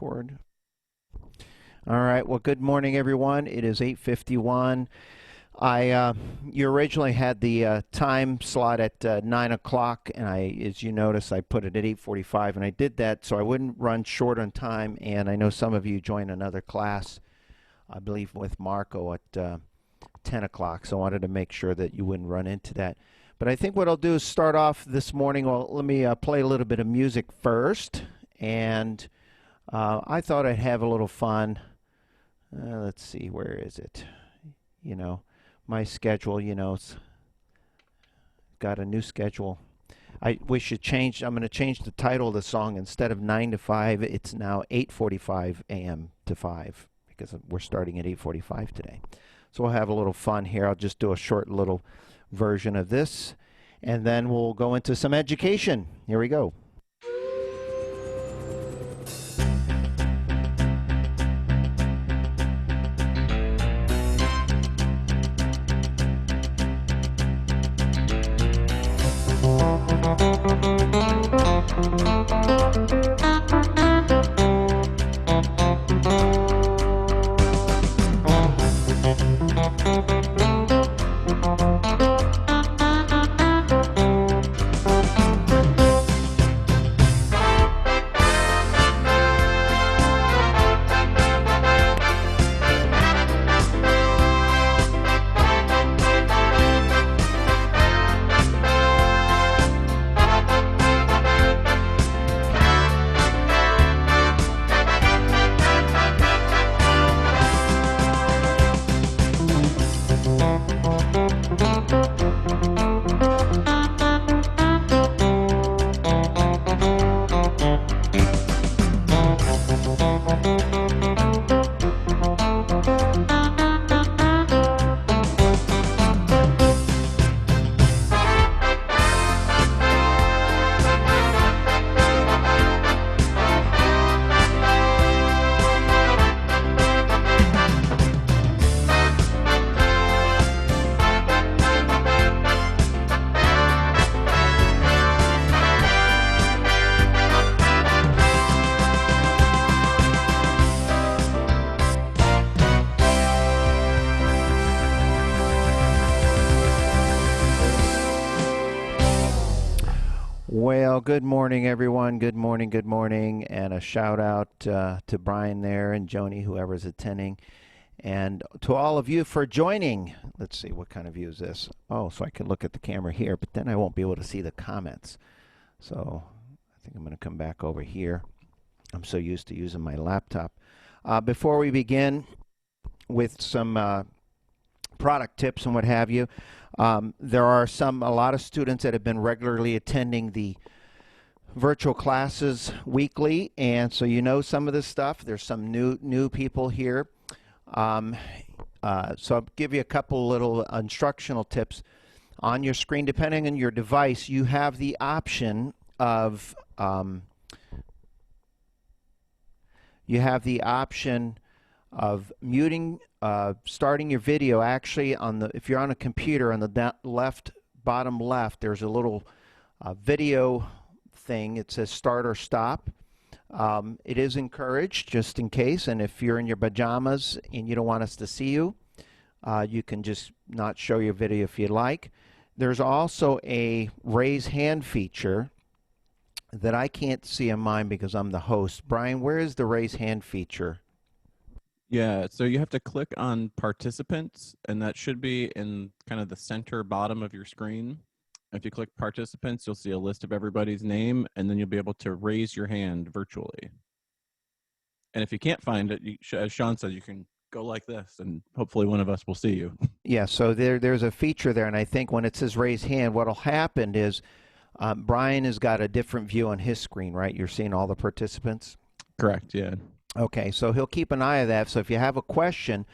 record. All right, well, good morning, everyone. It is 8:51. You originally had the time slot at 9 o'clock, and as you notice, I put it at 8:45, and I did that so I wouldn't run short on time, and I know some of you joined another class, I believe with Marco at 10 o'clock, so I wanted to make sure that you wouldn't run into that. But I think what I'll do is start off this morning. Well, let me play a little bit of music first, and I thought I'd have a little fun. Let's see, where is it? You know, my schedule, it's got a new schedule. We should change. I'm going to change the title of the song. Instead of 9 to 5, it's now 8:45 a.m. to 5 because we're starting at 8:45 today. So we'll have a little fun here. I'll just do a short little version of this, and then we'll go into some education. Here we go. Well, good morning, everyone. Good morning, and a shout out to Brian there and Joni, whoever's attending, and to all of you for joining. Let's see, what kind of view is this? Oh, so I can look at the camera here, but then I won't be able to see the comments. So I think I'm going to come back over here. I'm so used to using my laptop. Before we begin with some product tips and what have you, there are a lot of students that have been regularly attending the virtual classes weekly, and so you know some of this stuff. There's some new people here. So I'll give you a couple little instructional tips. On your screen, depending on your device, you have the option of muting, starting your video. Actually, if you're on a computer, on the bottom left, there's a little video thing. It says start or stop. It is encouraged, just in case, and if you're in your pajamas and you don't want us to see you, you can just not show your video if you like. There's also a raise hand feature that I can't see in mine because I'm the host. Brian, where is the raise hand feature? Yeah, so you have to click on participants, and that should be in kind of the center bottom of your screen. If you click participants, you'll see a list of everybody's name, and then you'll be able to raise your hand virtually. And if you can't find it, as Sean said, you can go like this, and hopefully one of us will see you. Yeah, so there's a feature there, and I think when it says raise hand, what'll happen is Brian has got a different view on his screen, right? You're seeing all the participants? Correct, yeah. Okay, so he'll keep an eye on that. So if you have a question,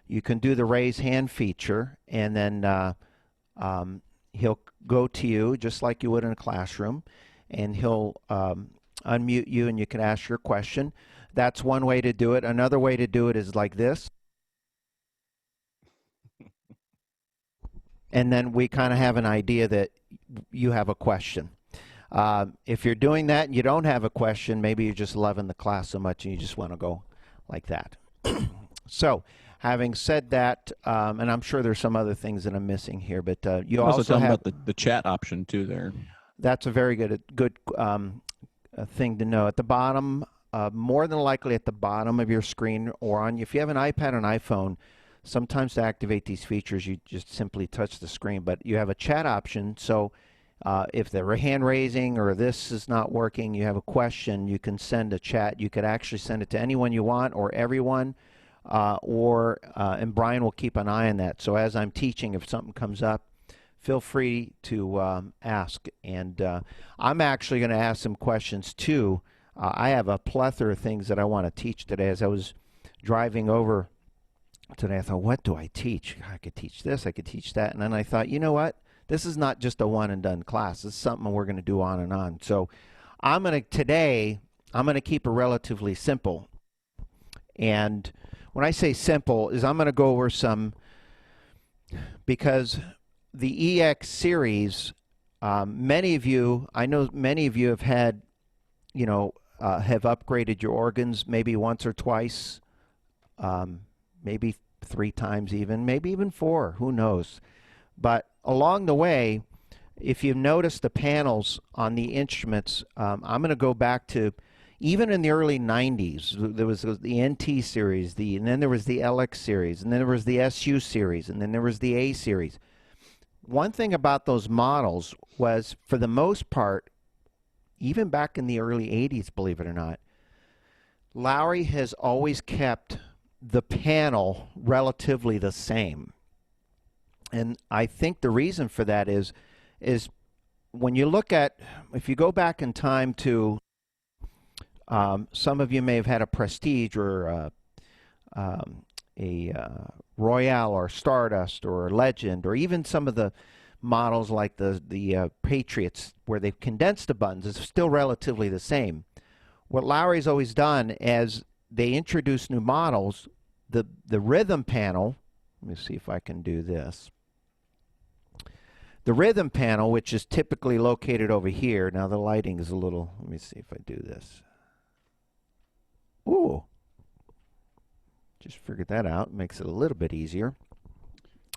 you can do the raise hand feature, and then he'll go to you just like you would in a classroom, and he'll unmute you, and you can ask your question. That's one way to do it. Another way to do it is like this. And then we kind of have an idea that you have a question. If you're doing that and you don't have a question, maybe you're just loving the class so much and you just want to go like that. So, having said that, and I'm sure there's some other things that I'm missing here, but you Also also tell them have about the chat option too there. that's a very good thing to know. At the bottom, more than likely at the bottom of your screen, or on if you have an iPad or an iPhone, sometimes to activate these features, you just simply touch the screen. But you have a chat option, so if the hand raising or this is not working, you have a question, you can send a chat. You could actually send it to anyone you want or everyone, and Brian will keep an eye on that. So as I'm teaching, if something comes up, feel free to ask. And I'm actually going to ask some questions too. I have a plethora of things that I want to teach today. As I was driving over today, I thought, what do I teach? I could teach this, I could teach that. And then I thought, you know what? This is not just a one and done class. This is something we're going to do on and on. So today, I'm going to keep it relatively simple. And when I say simple, is I'm going to go over some, because the EX series, many of you, I know many of you have had, have upgraded your organs maybe once or twice, maybe 3 times even, maybe even 4, who knows. But along the way, if you've noticed the panels on the instruments, I'm going to go back to even in the early 90s. There was the NT series, and then there was the LX series, and then there was the SU series, and then there was the A series. One thing about those models was, for the most part, even back in the early 80s, believe it or not, Lowrey has always kept the panel relatively the same. And I think the reason for that is when you look at, if you go back in time to, some of you may have had a Prestige or a Royale or Stardust or Legend, or even some of the models like the Patriots, where they've condensed the buttons. It's still relatively the same. What Lowrey's always done as they introduce new models, the rhythm panel, let me see if I can do this. The rhythm panel, which is typically located over here. Now the lighting is a little, let me see if I do this. Ooh. Just figured that out. Makes it a little bit easier.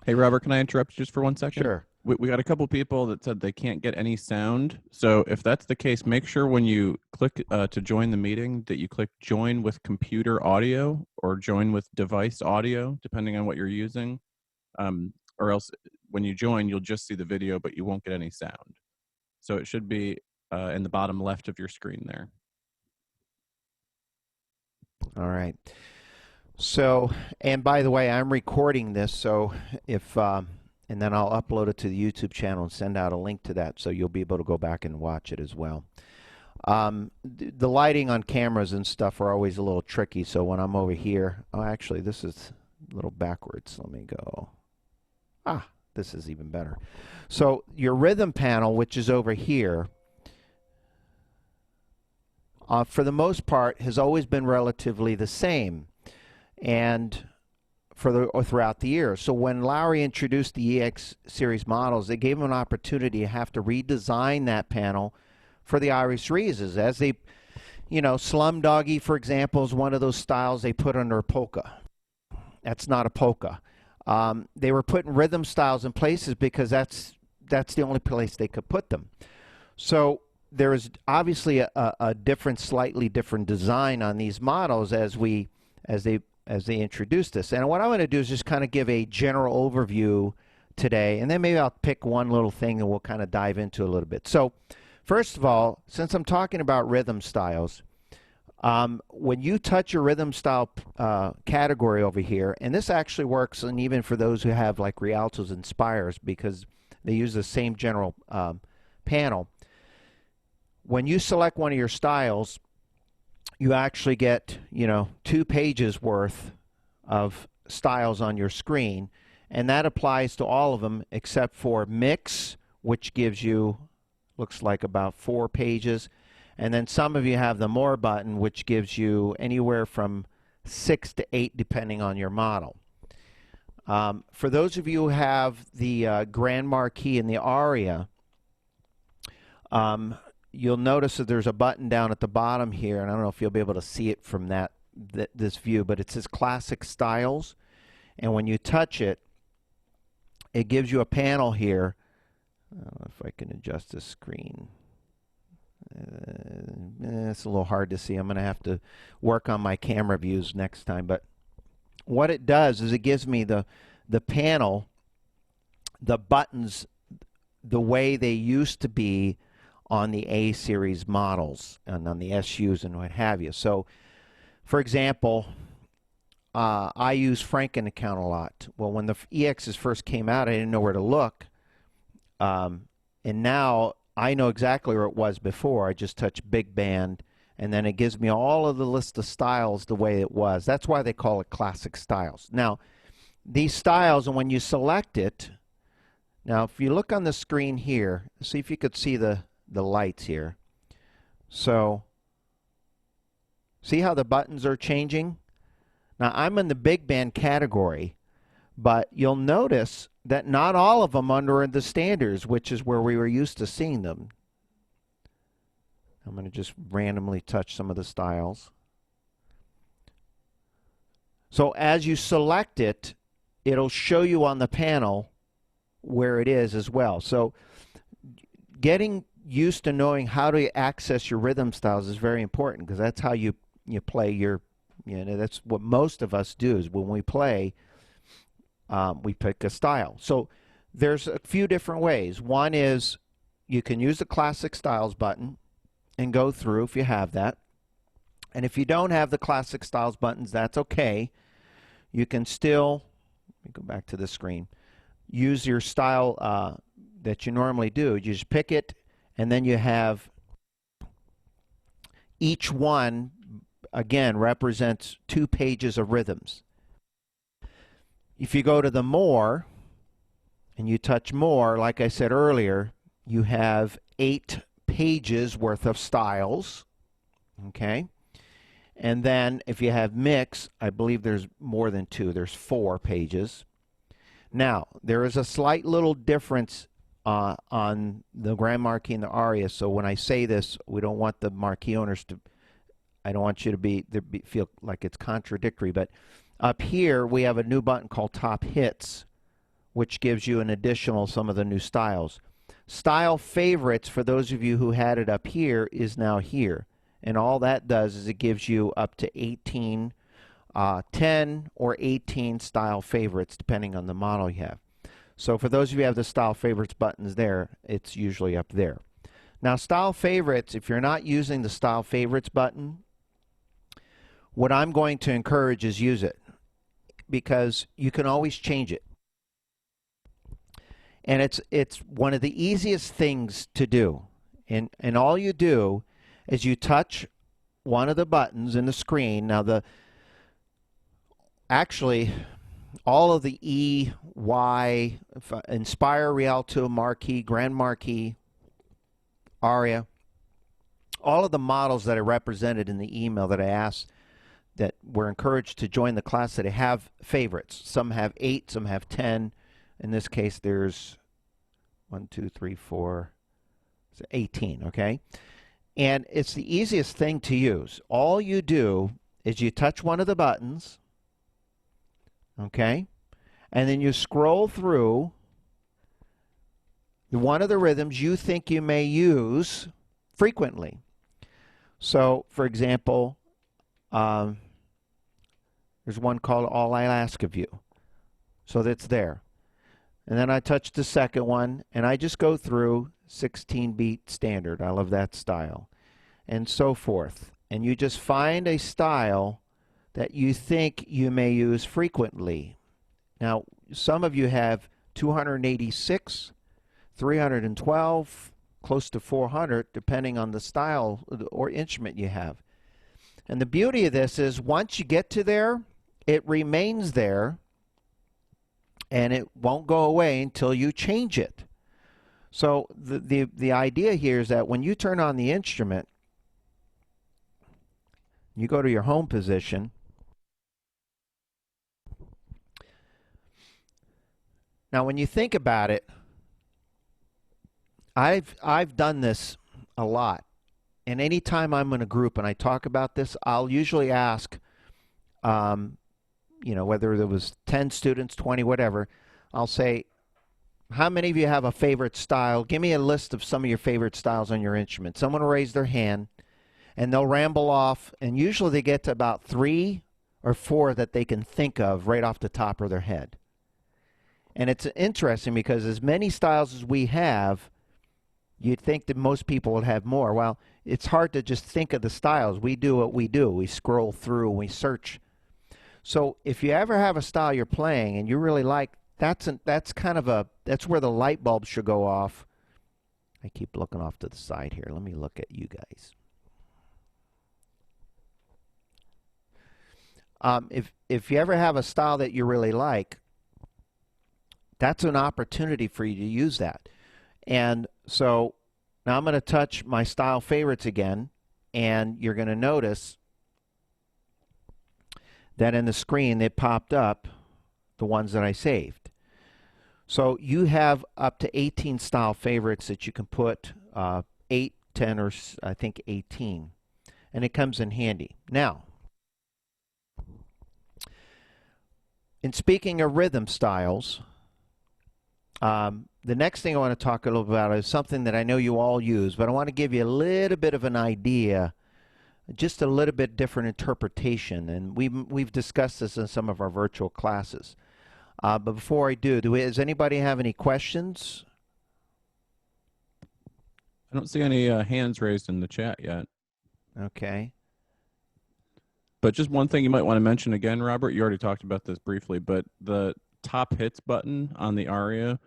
Hey, Robert, can I interrupt you just for 1 second? Sure. We got a couple people that said they can't get any sound. So if that's the case, make sure when you click to join the meeting that you click join with computer audio or join with device audio, depending on what you're using. Or else when you join, you'll just see the video, but you won't get any sound. So it should be in the bottom left of your screen there. All right. So, and by the way, I'm recording this, so if, and then I'll upload it to the YouTube channel and send out a link to that, so you'll be able to go back and watch it as well. The lighting on cameras and stuff are always a little tricky, so when I'm over here, oh, actually, this is a little backwards. Let me go. This is even better. So your rhythm panel, which is over here, for the most part, has always been relatively the same, and throughout the years. So when Lowrey introduced the EX series models, they gave them an opportunity to have to redesign that panel for the Irish Reeses, as they, Slum Doggy, for example, is one of those styles they put under a polka. That's not a polka. They were putting rhythm styles in places because that's the only place they could put them. So there is obviously a slightly different design on these models as they introduce this. And what I'm going to do is just kind of give a general overview today, and then maybe I'll pick one little thing and we'll kind of dive into a little bit. So first of all, since I'm talking about rhythm styles, when you touch your rhythm style category over here, and this actually works, and even for those who have like Rialtos and Spires, because they use the same general panel, when you select one of your styles, you actually get 2 pages worth of styles on your screen, and that applies to all of them except for mix, which gives you, looks like about 4 pages, and then some of you have the more button, which gives you anywhere from 6 to 8 depending on your model. For those of you who have the Grand Marquee and the Aria, you'll notice that there's a button down at the bottom here, and I don't know if you'll be able to see it from this view, but it says Classic Styles, and when you touch it, it gives you a panel here. I don't know if I can adjust the screen. It's a little hard to see. I'm going to have to work on my camera views next time. But what it does is it gives me the panel, the buttons, the way they used to be on the A series models and on the SUs and what have you. So, for example, I use Franken account a lot. Well, when the EXs first came out, I didn't know where to look. And now I know exactly where it was before. I just touch Big Band, and then it gives me all of the list of styles the way it was. That's why they call it Classic Styles. Now, these styles, and when you select it, now if you look on the screen here, see if you could see the lights here. So, see how the buttons are changing? Now, I'm in the Big Band category, but you'll notice that not all of them under the standards, which is where we were used to seeing them. I'm going to just randomly touch some of the styles. So as you select it, it'll show you on the panel where it is as well. So getting used to knowing how to access your rhythm styles is very important, because that's how you play your, that's what most of us do, is when we play, we pick a style. So there's a few different ways. One is you can use the Classic Styles button and go through if you have that. And if you don't have the Classic Styles buttons, that's okay. You can still, let me go back to the screen, use your style that you normally do. You just pick it, and then you have each one, again, represents 2 pages of rhythms. If you go to the More, and you touch More, like I said earlier, you have 8 pages worth of styles, okay? And then if you have Mix, I believe there's more than 2. There's 4 pages. Now, there is a slight little difference on the Grand Marquee and the Aria, so when I say this, we don't want the Marquee owners to, I don't want you to feel like it's contradictory, but up here we have a new button called Top Hits, which gives you an additional some of the new styles. Style Favorites, for those of you who had it up here, is now here. And all that does is it gives you up to 18, 10 or 18 style favorites, depending on the model you have. So for those of you who have the Style Favorites buttons there, it's usually up there. Now, Style Favorites, if you're not using the Style Favorites button, what I'm going to encourage is use it, because you can always change it. And it's one of the easiest things to do. And all you do is you touch one of the buttons in the screen. Now, actually, all of the E, Y, Inspire, Rialto, Marquee, Grand Marquee, Aria, all of the models that are represented in the email that I asked that were encouraged to join the class, that have favorites. Some have 8, some have 10. In this case, there's 1, 2, 3, 4, 18, okay? And it's the easiest thing to use. All you do is you touch one of the buttons, okay? And then you scroll through one of the rhythms you think you may use frequently. So, for example, there's one called All I Ask of You. So that's there. And then I touch the second one, and I just go through 16-beat standard. I love that style. And so forth. And you just find a style that you think you may use frequently. Now, some of you have 286, 312, close to 400, depending on the style or instrument you have. And the beauty of this is once you get to there, it remains there, and it won't go away until you change it. So the idea here is that when you turn on the instrument, you go to your home position. Now, when you think about it, I've done this a lot. And anytime I'm in a group and I talk about this, I'll usually ask, um, whether there was 10 students, 20, whatever, I'll say, how many of you have a favorite style? Give me a list of some of your favorite styles on your instrument. Someone will raise their hand and they'll ramble off, and usually they get to about 3 or 4 that they can think of right off the top of their head. And it's interesting because as many styles as we have, you'd think that most people would have more. Well, it's hard to just think of the styles. We do what we do. We scroll through and we search. So if you ever have a style you're playing and you really like, that's where the light bulb should go off. I keep looking off to the side here. Let me look at you guys. If you ever have a style that you really like, that's an opportunity for you to use that. And so now I'm going to touch my style favorites again, and you're going to notice that in the screen it popped up the ones that I saved. So you have up to 18 style favorites that you can put, 8, 10, or I think 18. And it comes in handy. Now, in speaking of rhythm styles, the next thing I want to talk a little bit about is something that I know you all use, but I want to give you a little bit of an idea, just a little bit different interpretation. And we've discussed this in some of our virtual classes. But before I do, does anybody have any questions? I don't see any hands raised in the chat yet. Okay. But just one thing you might want to mention again, Robert, you already talked about this briefly, but the top hits button on the Aria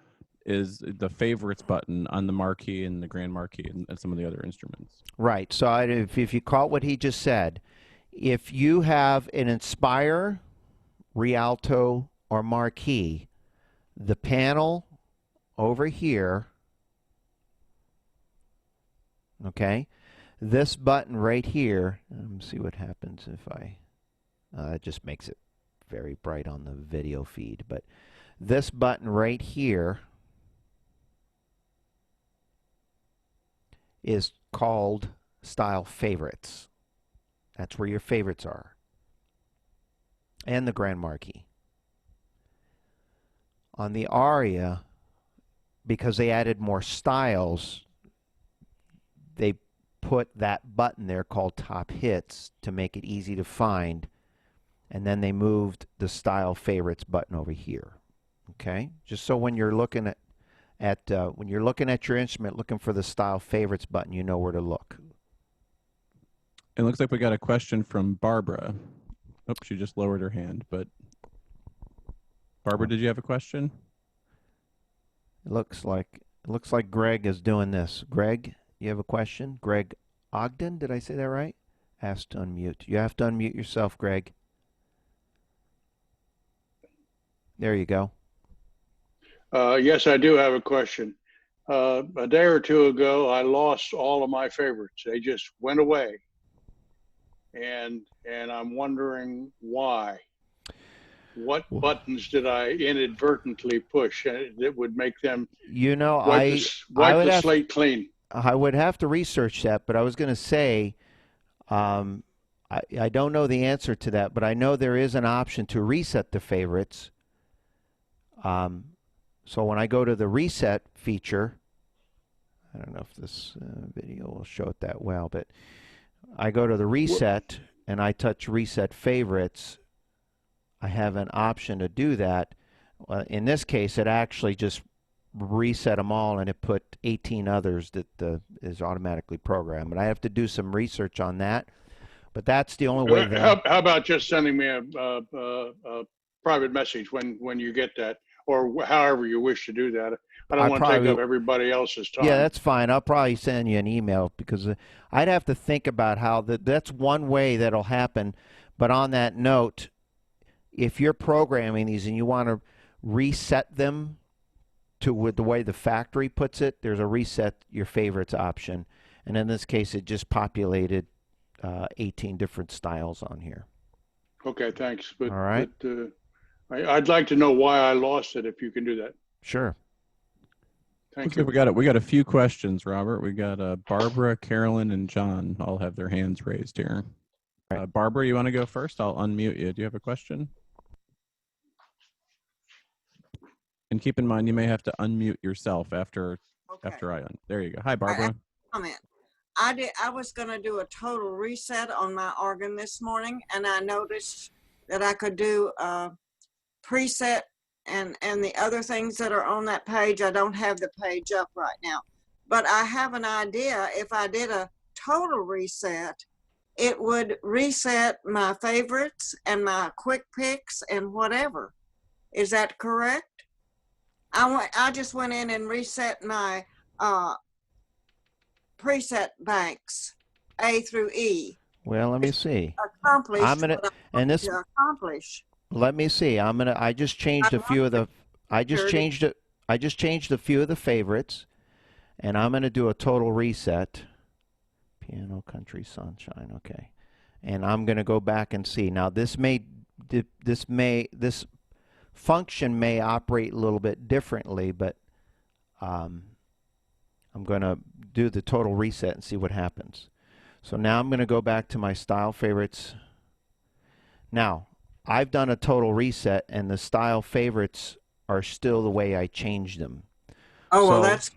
is the favorites button on the Marquee and the Grand Marquee and some of the other instruments. Right. So if you caught what he just said, if you have an Inspire, Rialto, or Marquee, the panel over here, okay, this button right here, let me see what happens if it just makes it very bright on the video feed, but this button right here is called Style Favorites. That's where your favorites are. And the Grand Marquee. On the Aria, because they added more styles, they put that button there called Top Hits to make it easy to find, and then they moved the Style Favorites button over here. Okay, just so when you're looking at your instrument, looking for the Style Favorites button, you know where to look. It looks like we got a question from Barbara. Oh, she just lowered her hand, but Barbara, did you have a question? It looks like Greg is doing this. Greg, you have a question? Greg Ogden, did I say that right? Asked to unmute. You have to unmute yourself, Greg. There you go. Yes, I do have a question. A day or two ago, I lost all of my favorites. They just went away. And I'm wondering why. What buttons did I inadvertently push that would make them wipe the slate clean? I would have to research that, but I was going to say, I don't know the answer to that, but I know there is an option to reset the favorites. So when I go to the reset feature, I don't know if this video will show it that well, but I go to the reset and I touch reset favorites. I have an option to do that. In this case, it actually just reset them all and it put 18 others that is automatically programmed. But I have to do some research on that. But that's the only way. How about just sending me a private message when you get that, or however you wish to do that? I don't want to take up everybody else's time. Yeah, that's fine. I'll probably send you an email because I'd have to think about how that's one way that'll happen. But on that note, if you're programming these and you want to reset them to the way the factory puts it, there's a reset your favorites option. And in this case, it just populated 18 different styles on here. Okay, thanks. But, all right. But, I'd like to know why I lost it, if you can do that. Sure. Thank Okay, you. we got a few questions, Robert. We got Barbara, Carolyn, and John all have their hands raised here. Barbara, you want to go first? I'll unmute you. Do you have a question? And keep in mind, you may have to unmute yourself after there you go. Hi, Barbara. Comment. I was going to do a total reset on my organ this morning, and I noticed that I could do a preset and the other things that are on that page. I don't have the page up right now, but I have an idea. If I did a total reset, it would reset my favorites and my quick picks and whatever. Is that correct? I just went in and reset my preset banks A through E. Well, let me see. Accomplished I'm gonna what I and wanted this. to accomplish. Let me see. I just changed a few of the. I just changed it. I just changed a few of the favorites, and I'm gonna do a total reset. Piano, country, sunshine. Okay, and I'm gonna go back and see. Now this function may operate a little bit differently, but I'm going to do the total reset and see what happens. So now I'm going to go back to my style favorites. Now, I've done a total reset, and the style favorites are still the way I changed them. Oh, well, that's...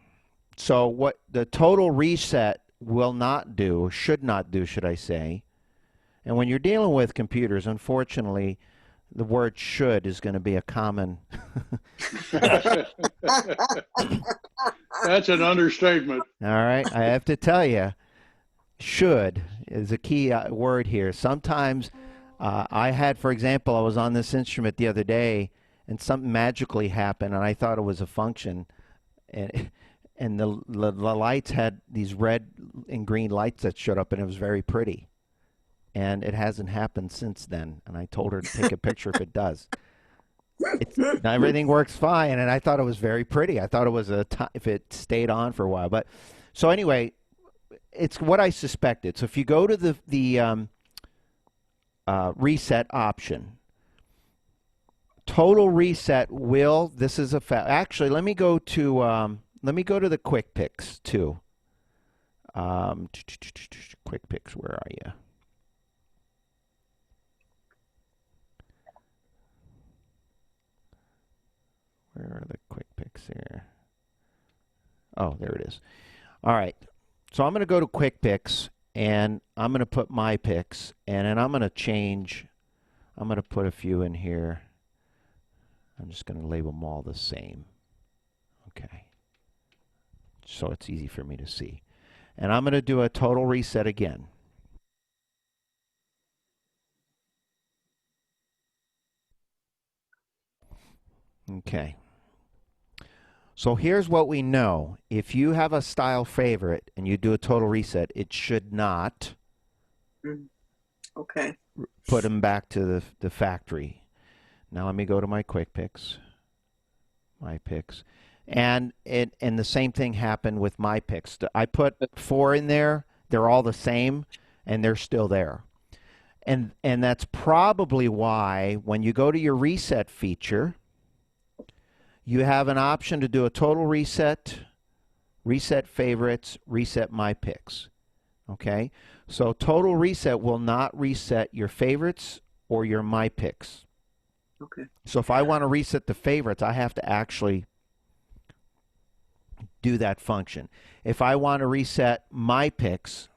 So what the total reset will not do, or should not do, should I say, and when you're dealing with computers, unfortunately, the word should is going to be a common. That's an understatement. All right. I have to tell you, should is a key word here. Sometimes I had, for example, I was on this instrument the other day and something magically happened and I thought it was a function. And the lights had these red and green lights that showed up and it was very pretty. And it hasn't happened since then. And I told her to take a picture if it does. Everything works fine, and I thought it was very pretty. I thought it was if it stayed on for a while. But so anyway, it's what I suspected. So if you go to the reset option, total reset will. This is a fact. Actually, let me go to the quick picks too. Quick picks. Where are you? Where are the quick picks here? Oh, there it is. All right. So I'm going to go to quick picks and I'm going to put my picks and then I'm going to change. I'm going to put a few in here. I'm just going to label them all the same. Okay. So it's easy for me to see. And I'm going to do a total reset again. Okay. So here's what we know. If you have a style favorite and you do a total reset, it should not put them back to the factory. Now let me go to my quick picks. My picks. And the same thing happened with my picks. I put 4 in there. They're all the same and they're still there. And that's probably why when you go to your reset feature, you have an option to do a total reset, reset favorites, reset my picks. Okay? So total reset will not reset your favorites or your my picks. Okay. So if I want to reset the favorites, I have to actually do that function. If I want to reset my picks,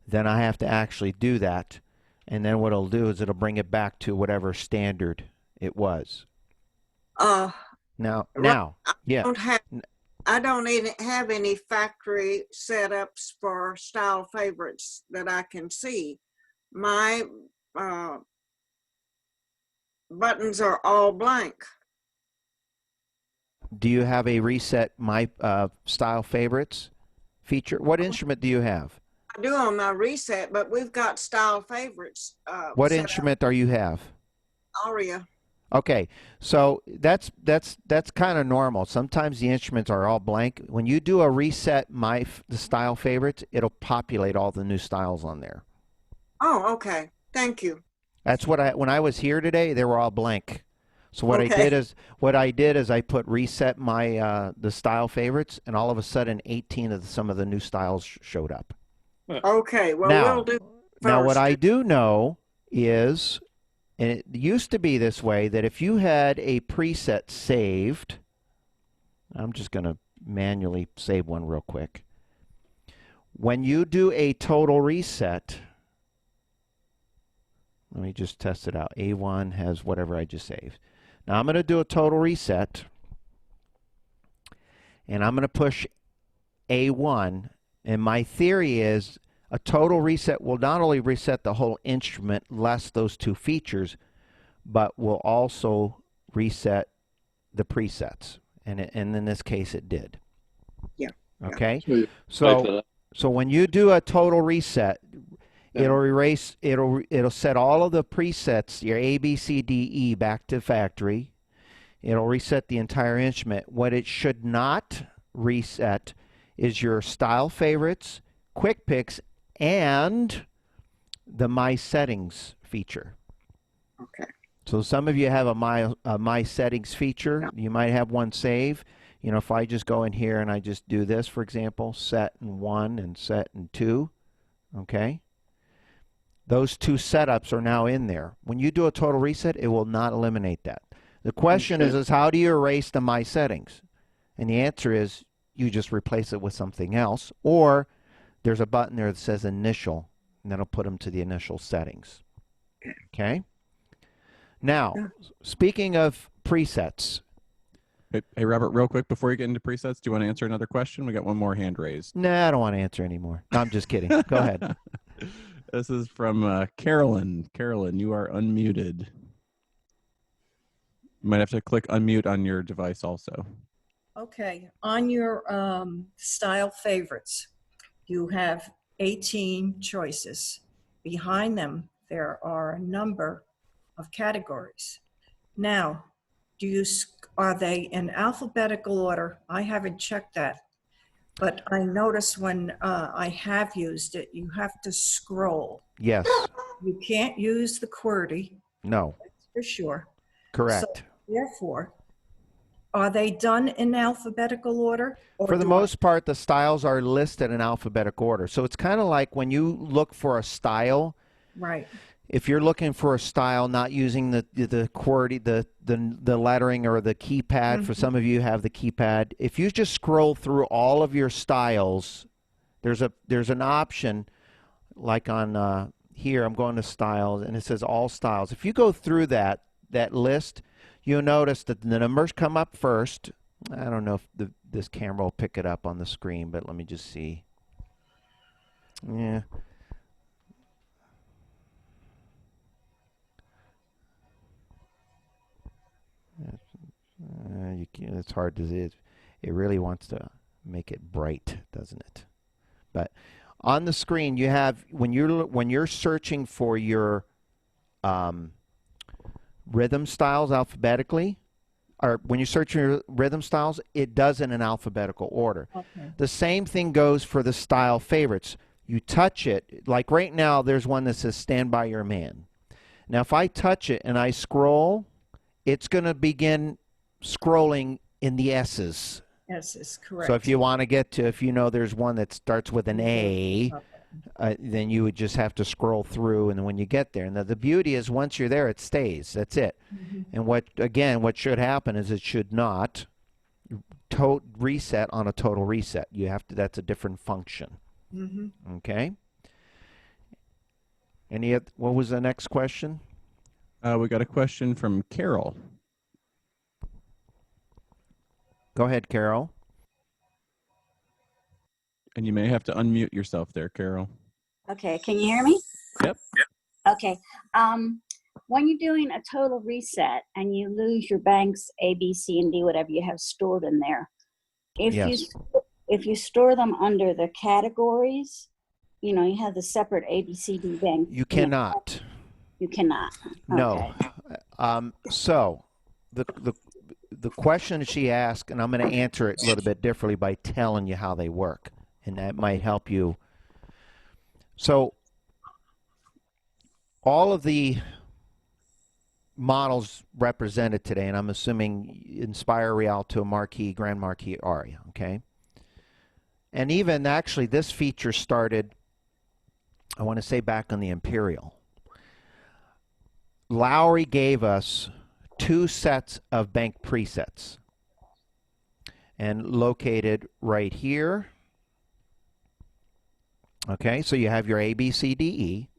then I have to actually do that. And then what it'll do is it'll bring it back to whatever standard it was. Now, yeah. I don't even have any factory setups for style favorites that I can see. My buttons are all blank. Do you have a reset my style favorites feature? What instrument do you have? I do on my reset, but we've got style favorites. What instrument are you have? Aria. Okay, so that's kind of normal. Sometimes the instruments are all blank. When you do a reset the style favorites, it'll populate all the new styles on there. Oh, okay. Thank you. That's what when I was here today, they were all blank. So what Okay. I did is I put reset my the style favorites, and all of a sudden 18 of some of the new styles showed up. Okay. Well, we'll do Now what first. I do know is, and it used to be this way, that if you had a preset saved, I'm just going to manually save one real quick. When you do a total reset, let me just test it out. A1 has whatever I just saved. Now I'm going to do a total reset, and I'm going to push A1, and my theory is a total reset will not only reset the whole instrument less those two features, but will also reset the presets. And in this case, it did. Yeah. Okay. So So when you do a total reset, it'll erase. It'll set all of the presets, your A, B, C, D, E, back to factory. It'll reset the entire instrument. What it should not reset is your style favorites, quick picks, and the My Settings feature. Okay. So some of you have a My Settings feature. You might have one save. You know, if I just go in here and I just do this, for example, set in 1 and set in 2, okay? Those two setups are now in there. When you do a total reset, it will not eliminate that. The question is how do you erase the My Settings? And the answer is you just replace it with something else, or there's a button there that says Initial, and that'll put them to the initial settings. Okay? Now, speaking of presets. Hey, Robert, real quick before you get into presets, do you want to answer another question? We got one more hand raised. Nah, I don't want to answer anymore. No, I'm just kidding. Go ahead. This is from Carolyn. Carolyn, you are unmuted. You might have to click unmute on your device also. Okay, on your style favorites, you have 18 choices. Behind them, there are a number of categories. Now, are they in alphabetical order? I haven't checked that, but I noticed when I have used it, you have to scroll. Yes. You can't use the QWERTY. No. That's for sure. Correct. So, therefore, are they done in alphabetical order? For the most part, the styles are listed in alphabetical order. So it's kind of like when you look for a style. Right. If you're looking for a style, not using the QWERTY, the lettering or the keypad, for some of you have the keypad. If you just scroll through all of your styles, there's an option like on here. I'm going to styles, and it says all styles. If you go through that list, you'll notice that the numbers come up first. I don't know if this camera will pick it up on the screen, but let me just see. Yeah. It's hard to see. It really wants to make it bright, doesn't it? But on the screen, you have when you're searching for your rhythm styles alphabetically, or when you search your rhythm styles, it does it in alphabetical order. Okay. The same thing goes for the style favorites. You touch it, like right now, there's one that says "Stand by Your Man." Now, if I touch it and I scroll, it's going to begin scrolling in the S's. S's, correct. So if you want to get to, if you know there's one that starts with an A, then you would just have to scroll through, and then when you get there, and the beauty is once you're there, it stays. That's it. And what should happen is it should not reset on a total reset. You have to. That's a different function. Okay. What was the next question? We got a question from Carol. Go ahead, Carol. And you may have to unmute yourself there, Carol. Okay, can you hear me? Yep. Okay. When you're doing a total reset and you lose your banks A, B, C, and D, whatever you have stored in there, if you store them under the categories, you have the separate A, B, C, D bank. You cannot. You cannot. No. Okay. So the question that she asked, and I'm going to answer it a little bit differently by telling you how they work, and that might help you. So all of the models represented today, and I'm assuming Inspire, Rialto, Marquee, Grand Marquee, Aria, okay? And even actually this feature started, I want to say back on the Imperial. Lowrey gave us 2 sets of bank presets and located right here. Okay, so you have your A, B, C, D, E.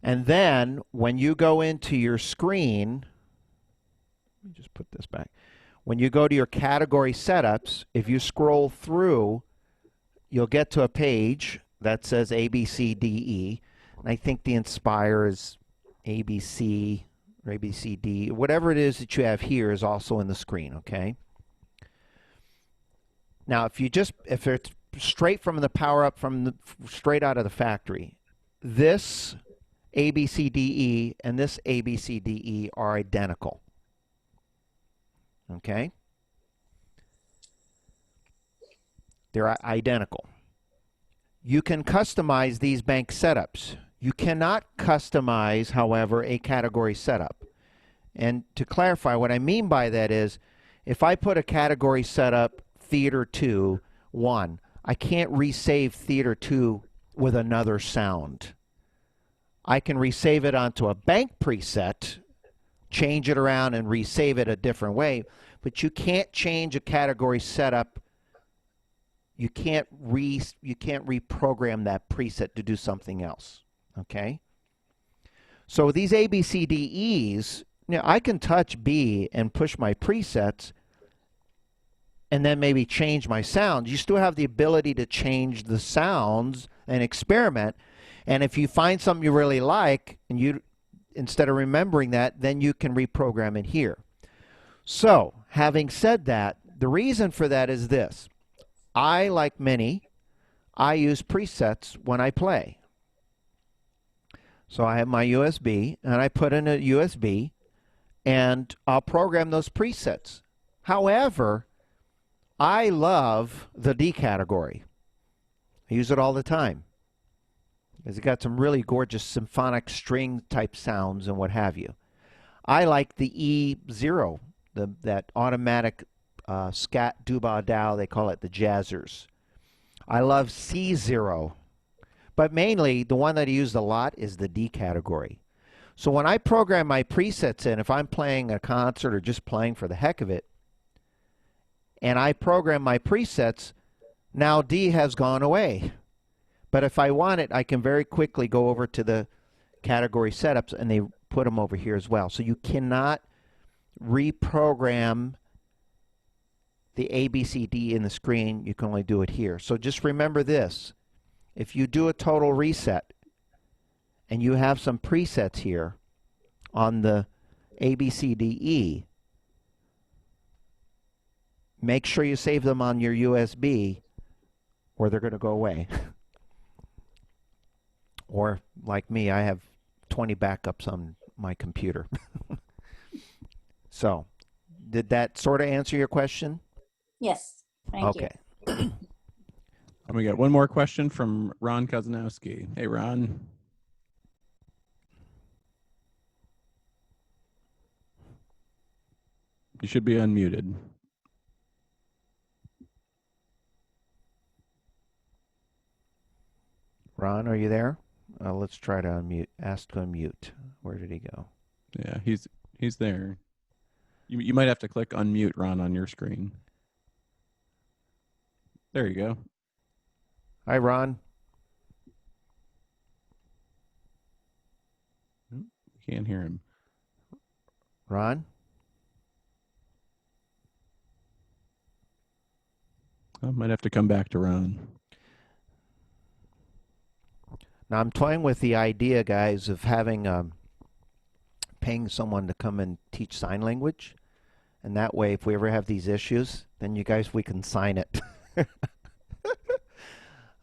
And then when you go into your screen, let me just put this back. When you go to your category setups, if you scroll through, you'll get to a page that says A, B, C, D, E. And I think the Inspire is A, B, C, or A, B, C, D. Whatever it is that you have here is also in the screen, okay? Now, if it's straight from the power up straight out of the factory, this A, B, C, D, E and this A, B, C, D, E are identical. Okay? They're identical. You can customize these bank setups. You cannot customize, however, a category setup. And to clarify, what I mean by that is, if I put a category setup Theater 2, 1, I can't resave Theater 2 with another sound. I can resave it onto a bank preset, change it around and resave it a different way, but you can't change a category setup. You can't reprogram that preset to do something else. Okay? So these A, B, C, D, E's, you know, I can touch B and push my presets and then maybe change my sounds. You still have the ability to change the sounds and experiment. And if you find something you really like, and you, instead of remembering that, then you can reprogram it here. So, having said that, the reason for that is this. I, like many, I use presets when I play. So I have my USB, and I put in a USB, and I'll program those presets. However, I love the D category. I use it all the time. It's got some really gorgeous symphonic string type sounds and what have you. I like the E0, that automatic scat dooba dow, they call it the jazzers. I love C0, but mainly the one that I use a lot is the D category. So when I program my presets in, if I'm playing a concert or just playing for the heck of it, and I program my presets, now D has gone away. But if I want it, I can very quickly go over to the category setups and they put them over here as well. So you cannot reprogram the A, B, C, D in the screen. You can only do it here. So just remember this. If you do a total reset and you have some presets here on the A, B, C, D, E, make sure you save them on your USB or they're going to go away. Or, like me, I have 20 backups on my computer. So, did that sort of answer your question? Yes, thank you. Okay. And we got one more question from Ron Kozanowski. Hey, Ron. You should be unmuted. Ron, are you there? Let's try to unmute. Ask to unmute. Where did he go? Yeah, he's there. You might have to click unmute, Ron, on your screen. There you go. Hi, Ron. Can't hear him. Ron? I might have to come back to Ron. Now, I'm toying with the idea, guys, of having paying someone to come and teach sign language. And that way, if we ever have these issues, then you guys, we can sign it.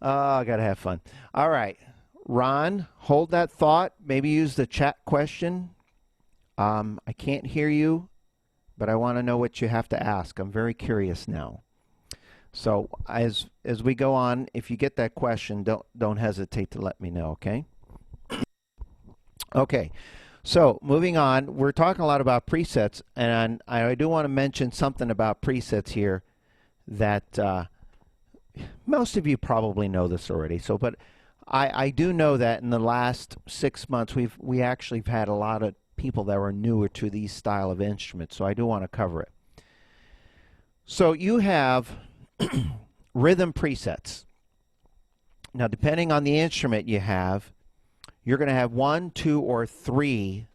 Oh, I got to have fun. All right. Ron, hold that thought. Maybe use the chat question. I can't hear you, but I want to know what you have to ask. I'm very curious now. So as we go on, if you get that question, don't hesitate to let me know, okay? Okay. So moving on, we're talking a lot about presets, and I do want to mention something about presets here that most of you probably know this already. So, but I do know that in the last 6 months, we actually have had a lot of people that were newer to these style of instruments. So I do want to cover it. So you have rhythm presets. Now, depending on the instrument you have, you're going to have 1, 2, or 3.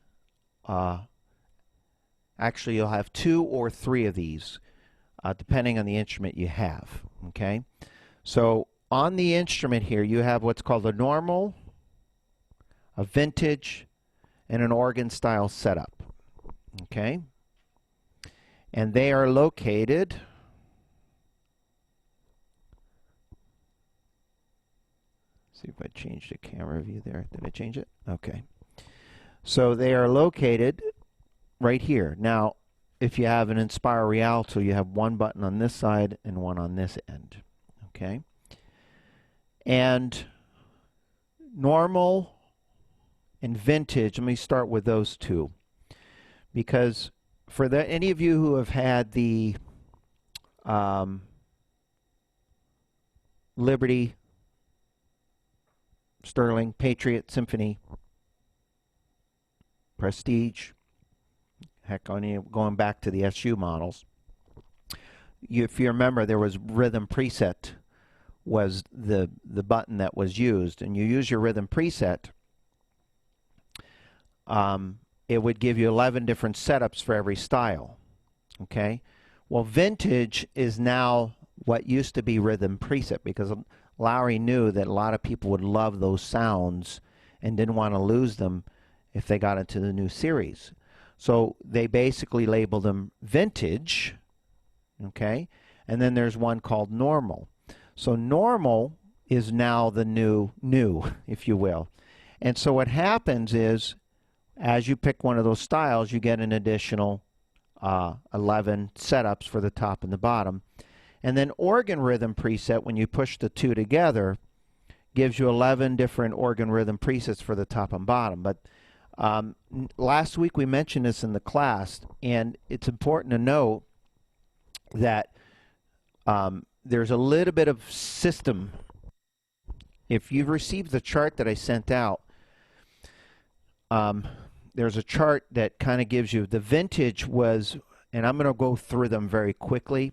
Actually, you'll have 2 or 3 of these, depending on the instrument you have. Okay, so on the instrument here, you have what's called a normal, a vintage, and an organ style setup. Okay, and they are located. See if I changed the camera view there. Did I change it? Okay. So they are located right here. Now, if you have an Inspire Rialto, you have one button on this side and one on this end. Okay. And normal and vintage, let me start with those two. Because for any of you who have had the Liberty, Sterling, Patriot, Symphony, Prestige, heck, going back to the SU models, if you remember, there was rhythm preset was the button that was used, and you use your rhythm preset, it would give you 11 different setups for every style. Okay, well, vintage is now what used to be rhythm preset, because Lowrey knew that a lot of people would love those sounds and didn't want to lose them if they got into the new series. So they basically labeled them vintage, okay? And then there's one called normal. So normal is now the new, if you will. And so what happens is, as you pick one of those styles, you get an additional 11 setups for the top and the bottom. And then organ rhythm preset, when you push the two together, gives you 11 different organ rhythm presets for the top and bottom. But last week we mentioned this in the class, and it's important to know that there's a little bit of system. If you've received the chart that I sent out, there's a chart that kind of gives you the vintage was, and I'm going to go through them very quickly.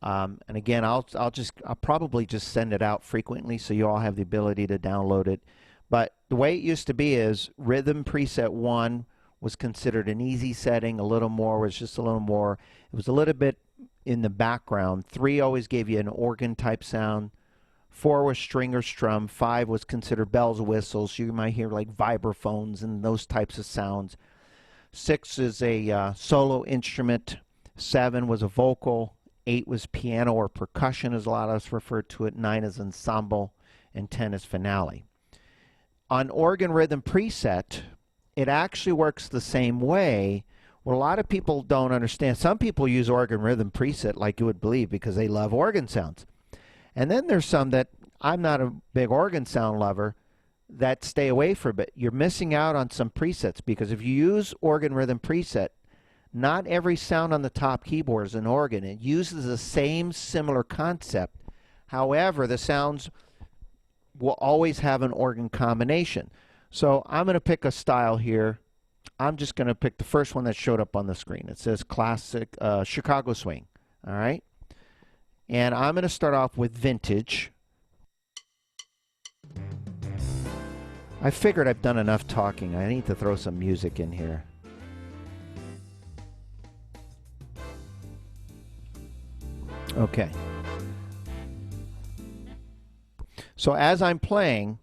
And again, I'll probably just send it out frequently so you all have the ability to download it. But the way it used to be is rhythm preset 1 was considered an easy setting. A little more was just a little more. It was a little bit in the background. 3 always gave you an organ type sound. 4 was string or strum. 5 was considered bells, whistles. You might hear like vibraphones and those types of sounds. 6 is a solo instrument. 7 was a vocal. 8 was piano or percussion, as a lot of us refer to it. 9 is ensemble, and 10 is finale. On organ rhythm preset, it actually works the same way. What a lot of people don't understand, some people use organ rhythm preset like you would believe because they love organ sounds. And then there's some that, I'm not a big organ sound lover, that stay away from it. You're missing out on some presets, because if you use organ rhythm preset, not every sound on the top keyboard is an organ. It uses the same similar concept. However, the sounds will always have an organ combination. So I'm going to pick a style here. I'm just going to pick the first one that showed up on the screen. It says classic Chicago swing. All right. And I'm going to start off with vintage. I figured I've done enough talking. I need to throw some music in here. Okay. So as I'm playing,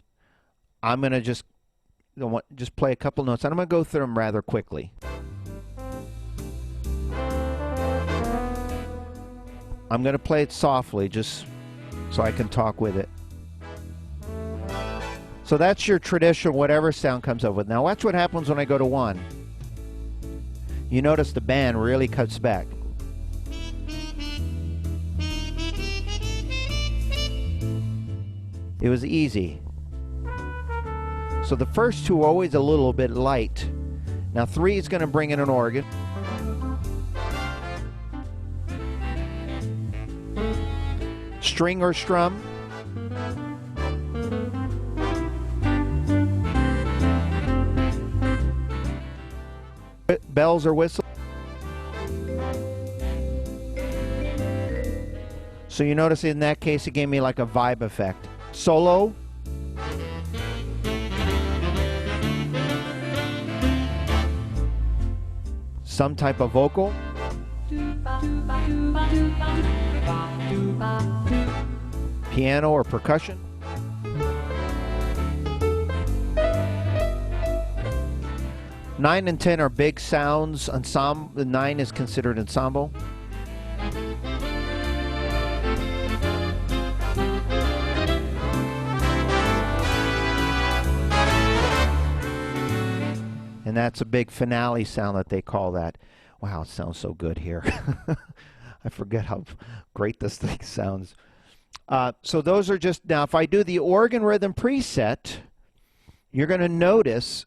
I'm going to just play a couple notes, and I'm going to go through them rather quickly. I'm going to play it softly just so I can talk with it. So that's your traditional whatever sound comes up with. Now watch what happens when I go to 1. You notice the band really cuts back. It was easy. So the first two are always a little bit light, Now 3 is going to bring in an organ. String or strum. Bells or whistle. So you notice in that case it gave me like a vibe effect. Solo. Some type of vocal. Piano or percussion. Nine and 10 are big sounds. Ensemble. The 9 is considered ensemble. And that's a big finale sound that they call that. Wow, it sounds so good here. I forget how great this thing sounds. So those are just, now if I do the organ rhythm preset, you're going to notice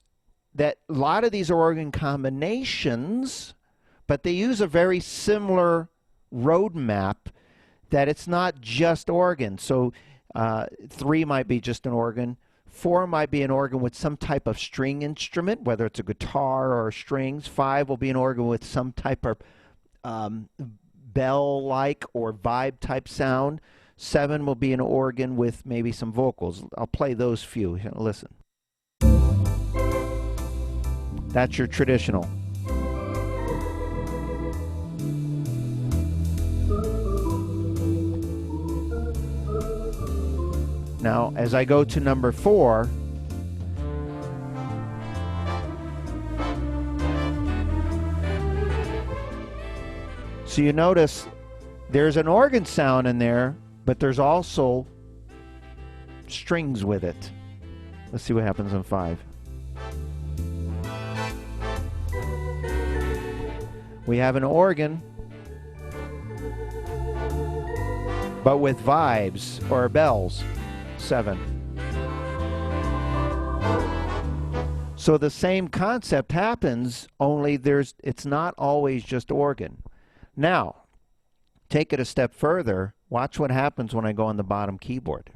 that a lot of these are organ combinations, but they use a very similar roadmap that it's not just organ. So 3 might be just an organ. 4 might be an organ with some type of string instrument, whether it's a guitar or strings. 5 will be an organ with some type of bell-like or vibe-type sound. 7 will be an organ with maybe some vocals. I'll play those few. Listen. That's your traditional. Now, as I go to number 4, so you notice there's an organ sound in there, but there's also strings with it. Let's see what happens in 5. We have an organ, but with vibes or bells. 7. So the same concept happens, only it's not always just organ. Now, take it a step further. Watch what happens when I go on the bottom keyboard.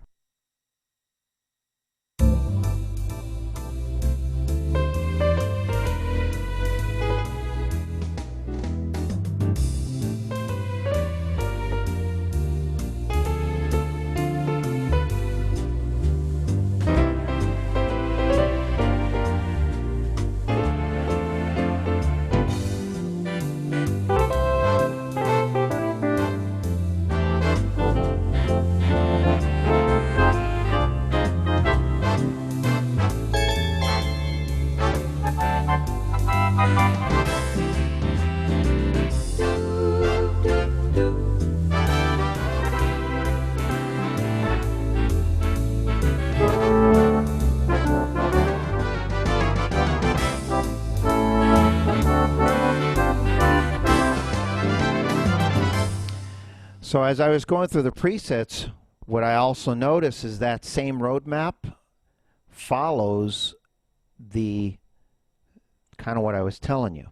So as I was going through the presets, what I also noticed is that same roadmap follows the kind of what I was telling you.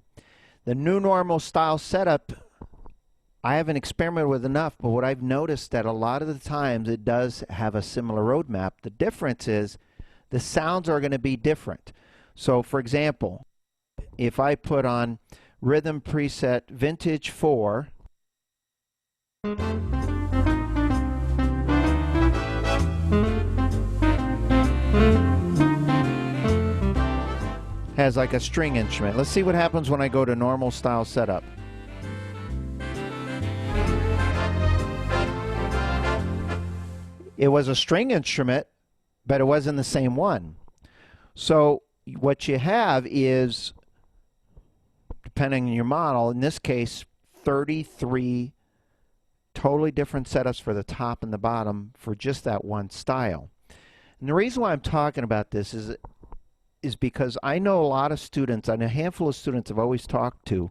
The new normal style setup, I haven't experimented with enough, but what I've noticed that a lot of the times it does have a similar roadmap. The difference is the sounds are going to be different. So for example, if I put on rhythm preset vintage 4, has like a string instrument. Let's see what happens when I go to normal style setup. It was a string instrument, but it wasn't the same one. So what you have is, depending on your model, in this case, 33 totally different setups for the top and the bottom for just that one style. And the reason why I'm talking about this is because I know a lot of students, and a handful of students I've always talked to,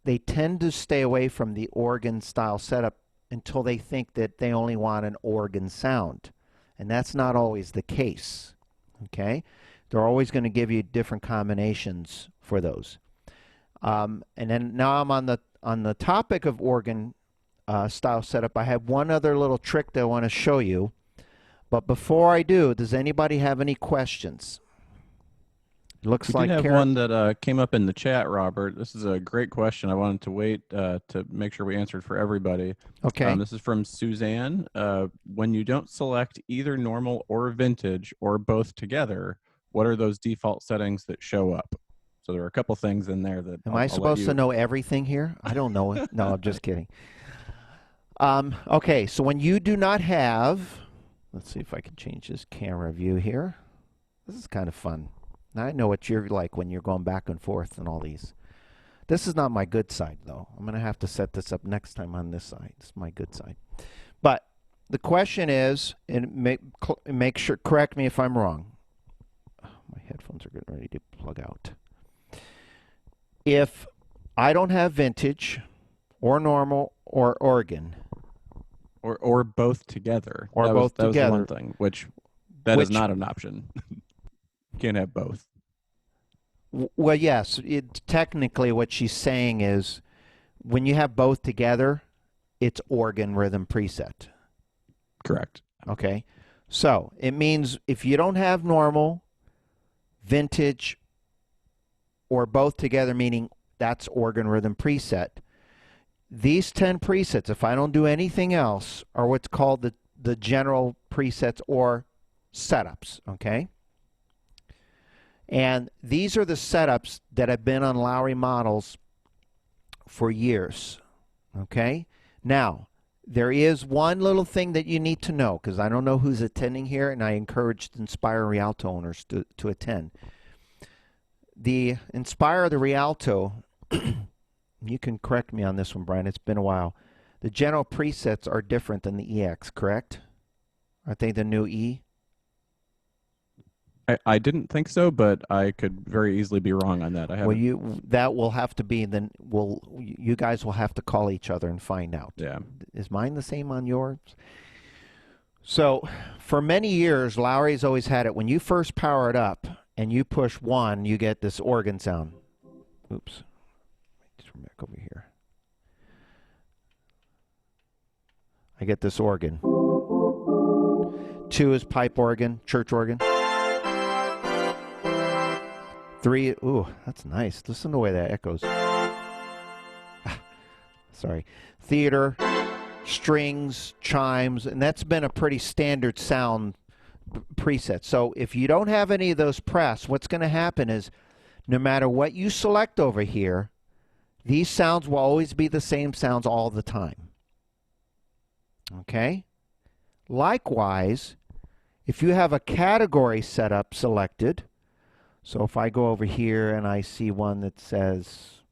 they tend to stay away from the organ style setup until they think that they only want an organ sound. And that's not always the case. Okay? They're always going to give you different combinations for those. And then now I'm on the topic of organ style setup. I have one other little trick that I want to show you. But before I do, does anybody have any questions? It looks We like did have Karen. one that came up in the chat, Robert. This is a great question. I wanted to wait to make sure we answered for everybody. Okay. This is from Suzanne. When you don't select either normal or vintage or both together, what are those default settings that show up? So there are a couple things in there that Am I supposed to know everything here? I don't know it. No, I'm just kidding. Okay, so when you do not have, let's see if I can change this camera view here. This is kind of fun. Now I know what you're like when you're going back and forth and all these. This is not my good side, though. I'm going to have to set this up next time on this side. This is my good side. But the question is, and make sure, correct me if I'm wrong. Oh, my headphones are getting ready to plug out. If I don't have vintage or normal or organ, or both together, or that both was together, the one thing, which is not an option. You can't have both. Well, yes. Technically, what she's saying is when you have both together, it's organ rhythm preset. Correct. Okay? So it means if you don't have normal, vintage, or both together, meaning that's organ rhythm preset, these 10 presets, if I don't do anything else, are what's called the general presets or setups. Okay? And these are the setups that have been on Lowrey models for years. Okay? Now, there is one little thing that you need to know, because I don't know who's attending here, and I encourage Inspire Rialto owners to attend. The Inspire the Rialto, you can correct me on this one, Brian, it's been a while. The general presets are different than the EX, correct? Aren't they the new E? I didn't think so, but I could very easily be wrong on that. That will have to be, then you guys will have to call each other and find out. Yeah. Is mine the same on yours? So for many years, Lowrey's always had it. When you first power it up and you push 1, you get this organ sound. Oops. Just come back over here. I get this organ. 2 is pipe organ, church organ. 3, ooh, that's nice. Listen to the way that echoes. Sorry. Theater, strings, chimes, and that's been a pretty standard sound preset. So if you don't have any of those pressed, what's going to happen is no matter what you select over here, these sounds will always be the same sounds all the time. Okay? Likewise, if you have a category setup selected, so if I go over here and I see one that says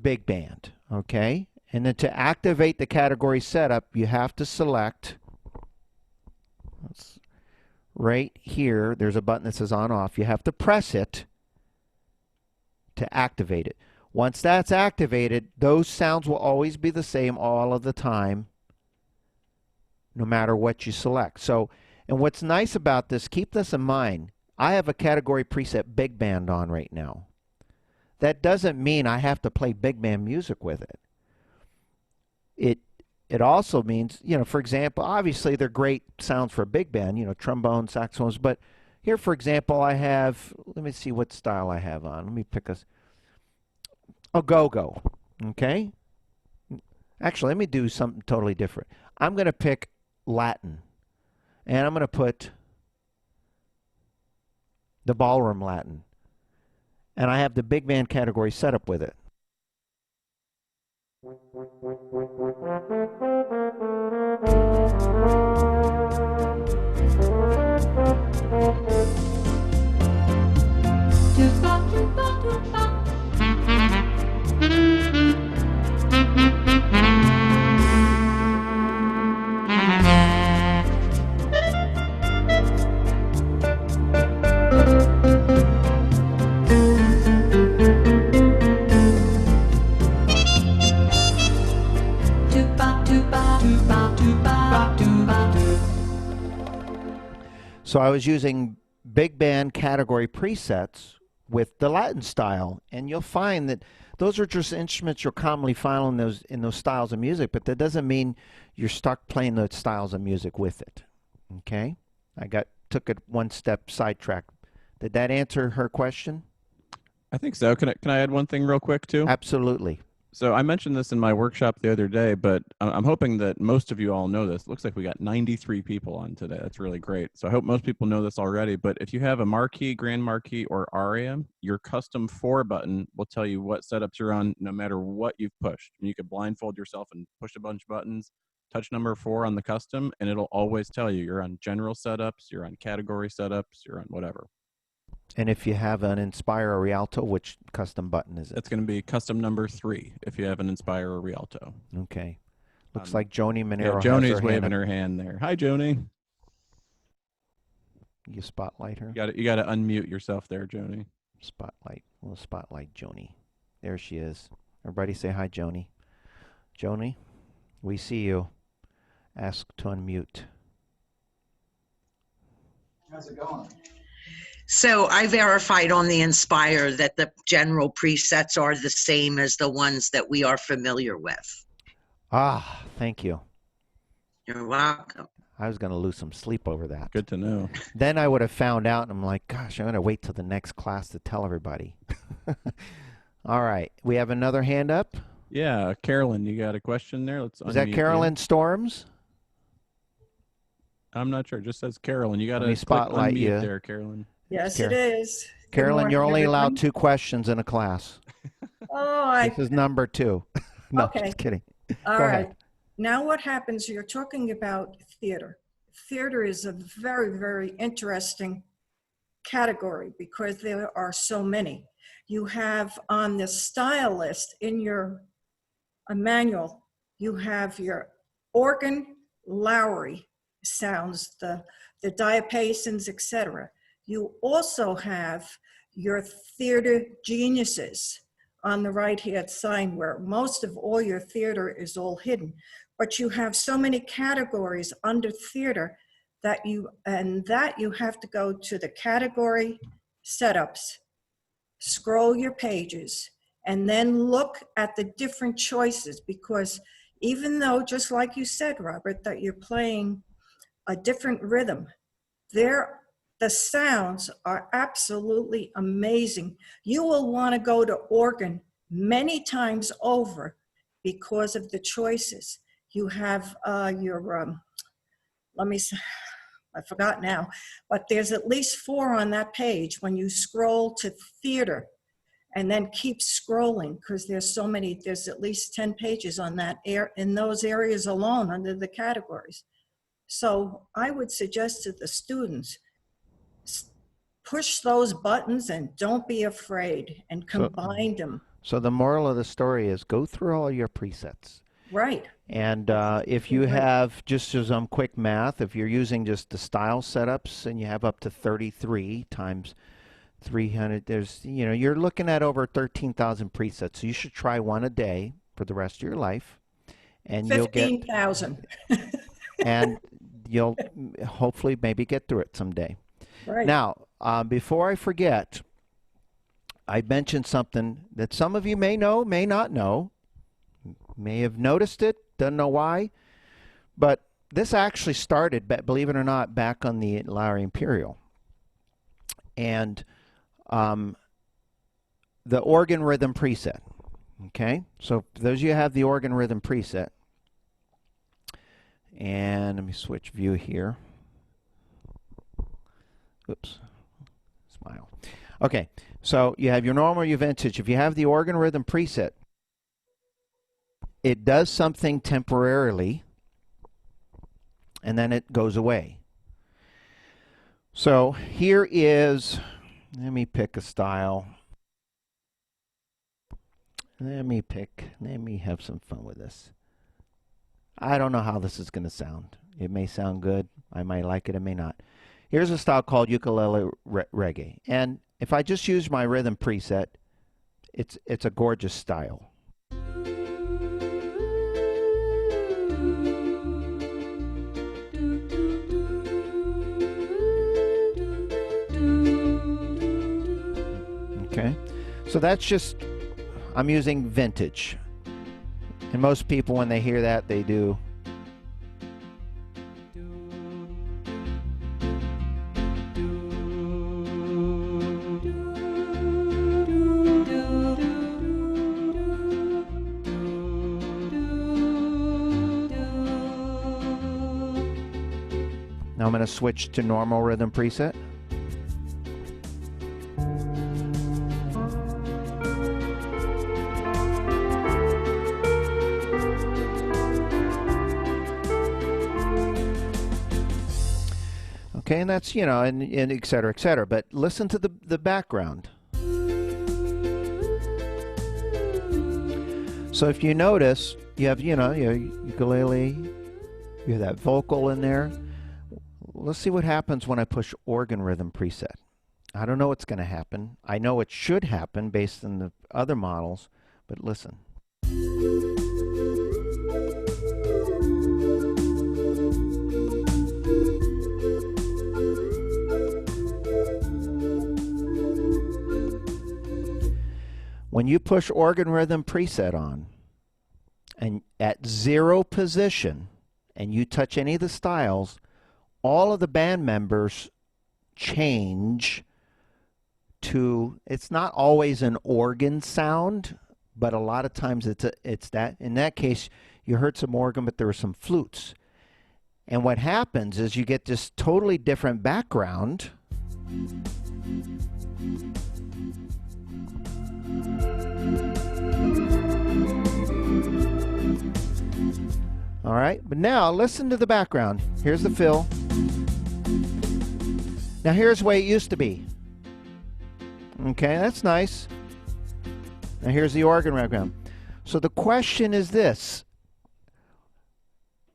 big band, okay? And then to activate the category setup, you have to select, right here, there's a button that says on off. You have to press it to activate it. Once that's activated, those sounds will always be the same all of the time, no matter what you select. So, and what's nice about this, keep this in mind, I have a category preset big band on right now. That doesn't mean I have to play big band music with it. It also means, you know, for example, obviously they're great sounds for a big band, you know, trombone, saxophones, but here, for example, I have, let me see what style I have on. Let me pick a go-go, okay? Actually, let me do something totally different. I'm going to pick Latin, and I'm going to put the ballroom Latin, and I have the big band category set up with it. So I was using big band category presets with the Latin style, and you'll find that those are just instruments you'll commonly find in those styles of music, but that doesn't mean you're stuck playing those styles of music with it. Okay? Took it one step sidetracked. Did that answer her question? I think so. Can I add one thing real quick too? Absolutely. So I mentioned this in my workshop the other day, but I'm hoping that most of you all know this. It looks like we got 93 people on today. That's really great. So I hope most people know this already. But if you have a Marquee, Grand Marquee, or Aria, your custom 4 button will tell you what setups you're on no matter what you've pushed. You could blindfold yourself and push a bunch of buttons, touch number 4 on the custom, and it'll always tell you you're on general setups, you're on category setups, you're on whatever. And if you have an Inspire or Rialto, which custom button is it? It's going to be custom number 3 if you have an Inspire or Rialto. Okay. Looks like Joni Monero yeah, has Joni's her waving hand up. her hand there. Hi, Joni. You spotlight her? You got to unmute yourself there, Joni. Spotlight. We'll spotlight Joni. There she is. Everybody say hi, Joni. Joni, we see you. Ask to unmute. How's it going? So I verified on the Inspire that the general presets are the same as the ones that we are familiar with. Ah, thank you. You're welcome. I was going to lose some sleep over that. Good to know. Then I would have found out, and I'm like, gosh, I'm going to wait till the next class to tell everybody. All right. We have another hand up. Yeah, Carolyn, you got a question there? Let's Is that Carolyn Storms? I'm not sure. It just says Carolyn. You got Let me to spotlight unmute you. there, Carolyn. Yes, it is. Good Carolyn, you're morning, only allowed everyone. 2 questions in a class. Oh, This is number 2. No, Okay. just kidding. all Go right. ahead. Now what happens, you're talking about theater. Theater is a very, very interesting category because there are so many. You have on the style list in your manual, you have your organ, Lowrey sounds, the diapasons, etc. You also have your theater geniuses on the right-hand side where most of all your theater is all hidden. But you have so many categories under theater that you have to go to the category setups, scroll your pages, and then look at the different choices, because even though, just like you said, Robert, that you're playing a different rhythm, the sounds are absolutely amazing. You will want to go to organ many times over because of the choices. You have I forgot now, but there's at least 4 on that page when you scroll to theater and then keep scrolling because there's at least 10 pages on that in those areas alone under the categories. So I would suggest to the students, push those buttons and don't be afraid and combine them. So the moral of the story is go through all your presets. Right. And if you have, just as quick math, if you're using just the style setups and you have up to 33 times 300, you're looking at over 13,000 presets. So you should try one a day for the rest of your life. And 15,000. And you'll hopefully maybe get through it someday. Right. Now, before I forget, I mentioned something that some of you may know, may not know, may have noticed it, doesn't know why, but this actually started, believe it or not, back on the Lowrey Imperial. And the organ rhythm preset. Okay, so for those of you who have the organ rhythm preset, and let me switch view here. Oops, smile. Okay, so you have your normal, your vintage. If you have the organ rhythm preset, it does something temporarily, and then it goes away. So here is, let me pick a style. Let me have some fun with this. I don't know how this is going to sound. It may sound good. I might like it. It may not. Here's a style called ukulele reggae. And if I just use my rhythm preset, it's a gorgeous style. Okay, so that's just, I'm using vintage. And most people, when they hear that, they do. Now I'm going to switch to normal rhythm preset. Okay, and that's, you know, and et cetera, et cetera. But listen to the background. So if you notice, you have, you know, your ukulele, you have that vocal in there. Let's see what happens when I push organ rhythm preset. I don't know what's going to happen. I know it should happen based on the other models, but listen. When you push organ rhythm preset on, and at 0 position, and you touch any of the styles, all of the band members change to, it's not always an organ sound, but a lot of times it's that. In that case, you heard some organ, but there were some flutes. And what happens is you get this totally different background. All right, but now listen to the background. Here's the fill. Now here's the way it used to be. Okay, that's nice. Now here's the organ background. So the question is this.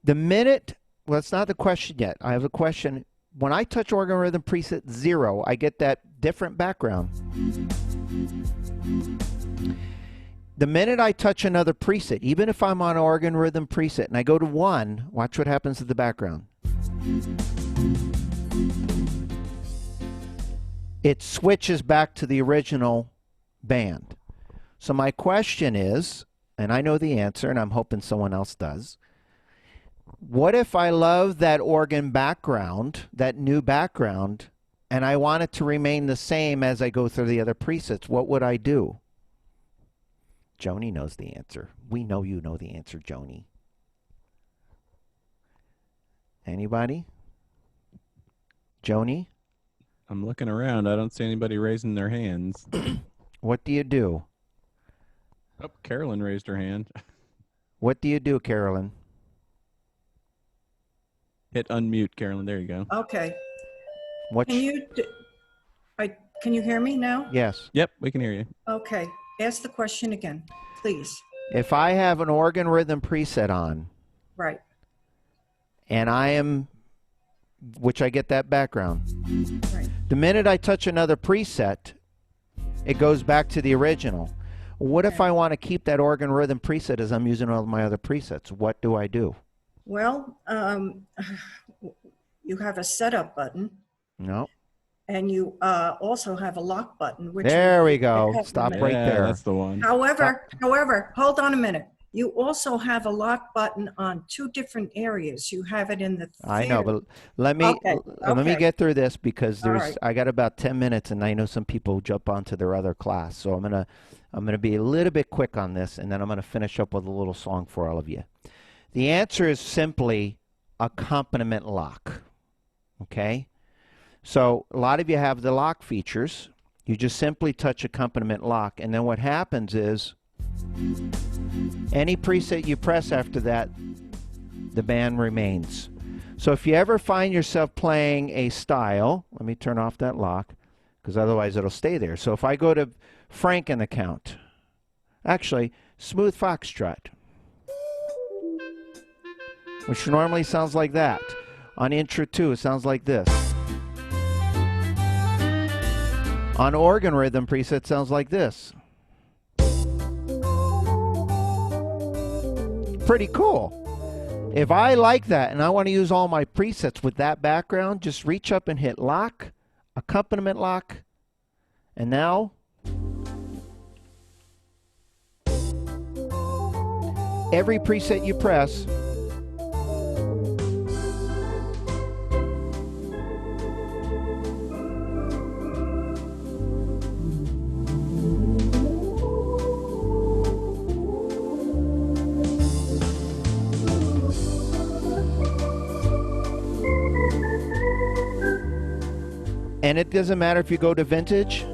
The minute, well, it's not the question yet. I have a question. When I touch organ rhythm preset 0, I get that different background. The minute I touch another preset, even if I'm on organ rhythm preset, and I go to 1, watch what happens to the background. It switches back to the original band. So my question is, and I know the answer, and I'm hoping someone else does, what if I love that organ background, that new background, and I want it to remain the same as I go through the other presets? What would I do? Joni knows the answer. We know you know the answer, Joni. Anybody? Joni? I'm looking around. I don't see anybody raising their hands. What do you do? Oh, Carolyn raised her hand. What do you do, Carolyn? Hit unmute, Carolyn. There you go. Okay. What? Can you hear me now? Yes. Yep, we can hear you. Okay. Ask the question again, please. If I have an organ rhythm preset on, Right. and I am, which I get that background, Right. the minute I touch another preset, it goes back to the original. What if Okay. I want to keep that organ rhythm preset as I'm using all my other presets? What do I do? Well, you have a setup button, No. and you also have a lock button. Which There we you go. have Stop limit. right Yeah, there. that's the one. However, hold on a minute. You also have a lock button on 2 different areas. You have it in the I know, theater. but let me Okay. get through this because All there's right. I got about 10 minutes and I know some people jump onto their other class. So I'm gonna be a little bit quick on this, and then I'm gonna finish up with a little song for all of you. The answer is simply accompaniment lock. Okay? So a lot of you have the lock features. You just simply touch accompaniment lock, and then what happens is any preset you press after that, the band remains. So if you ever find yourself playing a style, let me turn off that lock, because otherwise it'll stay there. So if I go to Frank in the count, actually, smooth foxtrot, which normally sounds like that. On intro 2, it sounds like this. On organ rhythm preset, it sounds like this. Pretty cool. If I like that and I want to use all my presets with that background, just reach up and hit lock, accompaniment lock, and now every preset you press, and it doesn't matter if you go to vintage.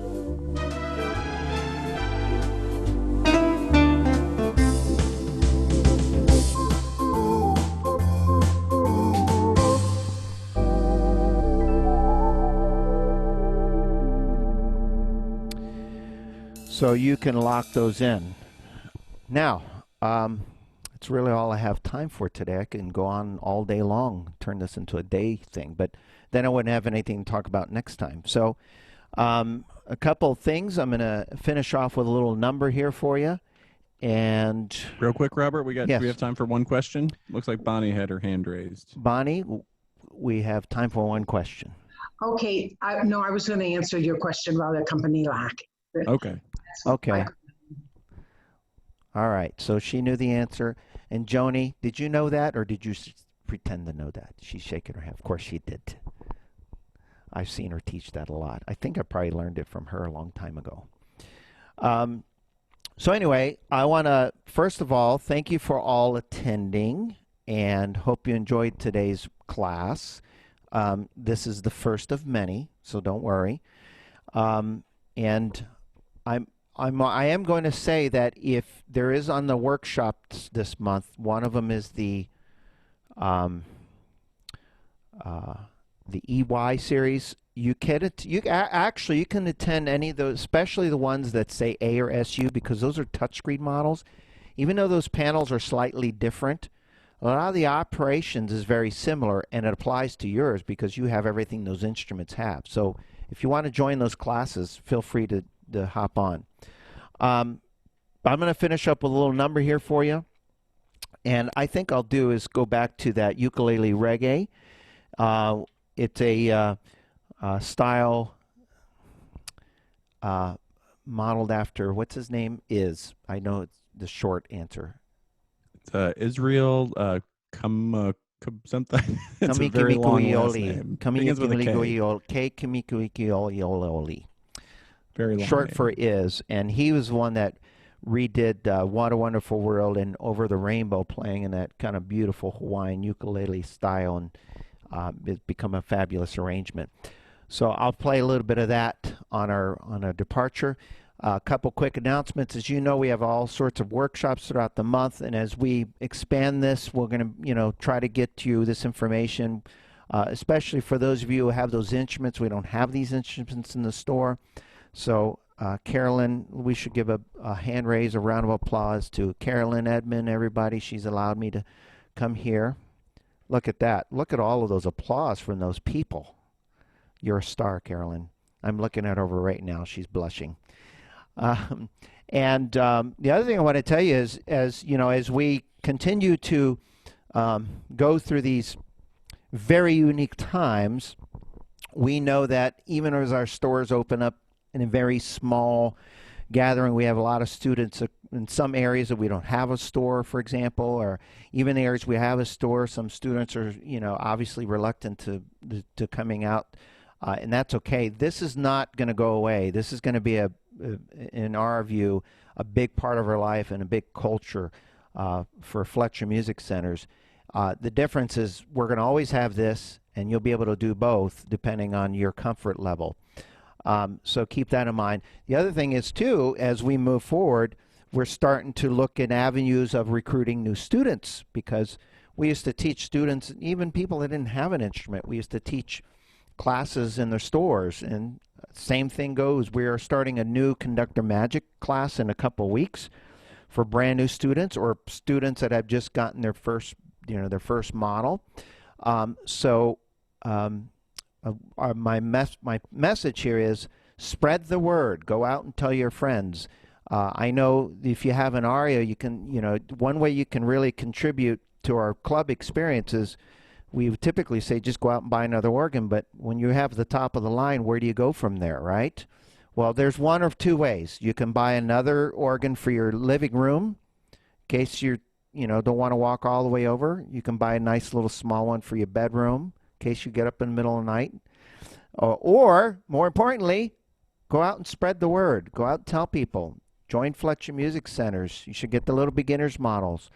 So you can lock those in. Now, it's really all I have time for today. I can go on all day long, turn this into a day thing, but then I wouldn't have anything to talk about next time. So a couple of things. I'm going to finish off with a little number here for you. And real quick, Robert, we Yes. have time for one question. Looks like Bonnie had her hand raised. Bonnie, we have time for one question. Okay, no, I was going to answer your question about the company lack. Okay. Okay. All right. So she knew the answer. And Joni, did you know that, or did you pretend to know that? She's shaking her head. Of course she did. I've seen her teach that a lot. I think I probably learned it from her a long time ago. So anyway, I want to, first of all, thank you for all attending and hope you enjoyed today's class. This is the first of many, so don't worry. And I am going to say that if there is on the workshops this month, one of them is the EY series. You can attend any of those, especially the ones that say A or SU, because those are touchscreen models. Even though those panels are slightly different, a lot of the operations is very similar, and it applies to yours because you have everything those instruments have. So if you want to join those classes, feel free to hop on. I'm going to finish up with a little number here for you. And I think I'll do is go back to that ukulele reggae. It's a style modeled after, what's his name? I know it's the short answer. It's Israel something. It's a very long last name. Begins with a K. Very long Short name. for Is, and he was the one that redid What a Wonderful World and Over the Rainbow, playing in that kind of beautiful Hawaiian ukulele style, and it's become a fabulous arrangement. So I'll play a little bit of that on our departure. A couple quick announcements. As you know, we have all sorts of workshops throughout the month, and as we expand this, we're going to try to get to you this information, especially for those of you who have those instruments. We don't have these instruments in the store. So Carolyn, we should give a hand raise, a round of applause to Carolyn, Edmund, everybody. She's allowed me to come here. Look at that. Look at all of those applause from those people. You're a star, Carolyn. I'm looking at her right now. She's blushing. The other thing I want to tell you is, as we continue to go through these very unique times, we know that even as our stores open up in a very small gathering, we have a lot of students in some areas that we don't have a store, for example, or even areas we have a store. Some students are, obviously reluctant to coming out, and that's okay. This is not going to go away. This is going to be in our view, a big part of our life and a big culture for Fletcher Music Centers. The difference is we're going to always have this, and you'll be able to do both depending on your comfort level. So keep that in mind. The other thing is, too, as we move forward, we're starting to look at avenues of recruiting new students, because we used to teach students, even people that didn't have an instrument, we used to teach classes in their stores, and same thing goes. We are starting a new Conductor Magic class in a couple weeks for brand new students or students that have just gotten their first model. My message here is spread the word. Go out and tell your friends. I know if you have an aria, you can, one way you can really contribute to our club experiences, we typically say just go out and buy another organ, but when you have the top of the line, where do you go from there, right? Well, there's one of two ways. You can buy another organ for your living room in case you're, don't want to walk all the way over, you can buy a nice little small one for your bedroom in case you get up in the middle of the night. Or more importantly, go out and spread the word. Go out and tell people. Join Fletcher Music Centers. You should get the little beginners models.